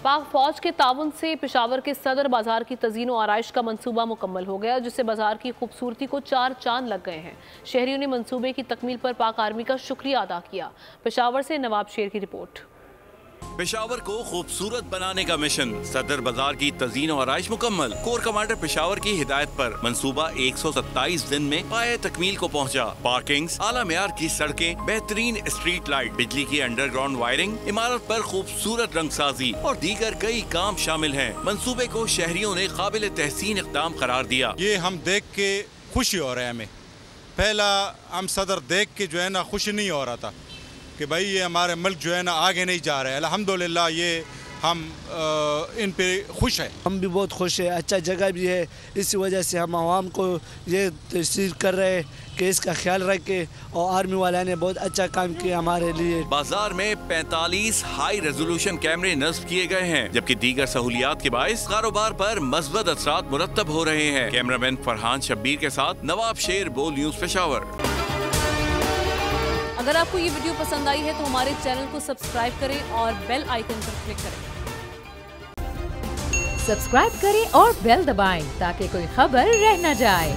पाक फौज के ताउन से पेशावर के सदर बाजार की तज़ीन और आराइश का मंसूबा मुकम्मल हो गया, जिससे बाजार की खूबसूरती को 4 चांद लग गए हैं। शहरियों ने मंसूबे की तकमील पर पाक आर्मी का शुक्रिया अदा किया। पेशावर से नवाब शेर की रिपोर्ट। पेशावर को खूबसूरत बनाने का मिशन, सदर बाजार की तज़ीन और आराइश मुकम्मल। कोर कमांडर पेशावर की हिदायत पर मंसूबा 127 दिन में पाए तकमील को पहुंचा। पार्किंग्स, आला मेयार की सड़कें, बेहतरीन स्ट्रीट लाइट, बिजली की अंडरग्राउंड वायरिंग, इमारत पर खूबसूरत रंगसाजी और दीगर कई काम शामिल हैं। मंसूबे को शहरियों ने काबिल तहसीन इक़दाम करार दिया। ये हम देख के खुशी हो रहा है। हमें पहला हम सदर देख के जो है ना खुशी नहीं हो रहा था कि भाई ये हमारे मुल्क जो है ना आगे नहीं जा रहा है। अल्हम्दुलिल्लाह ये हम इन पे खुश है। हम भी बहुत खुश है, अच्छा जगह भी है, इसी वजह से हम आवाम को ये तस्दीक कर रहे हैं कि इसका ख्याल रखे और आर्मी वाले ने बहुत अच्छा काम किया हमारे लिए। बाजार में 45 हाई रेजोल्यूशन कैमरे नस्ब किए गए हैं, जबकि दीगर सहूलियात के बाइस कारोबार पर मज़बूत असरात मुरत्तब हो रहे हैं। कैमरामैन फरहान शब्बीर के साथ नवाब शेर, बोल न्यूज़ पेशावर। अगर आपको ये वीडियो पसंद आई है तो हमारे चैनल को सब्सक्राइब करें और बेल आइकन पर क्लिक करें। सब्सक्राइब करें और बेल दबाएं ताकि कोई खबर रह न जाए।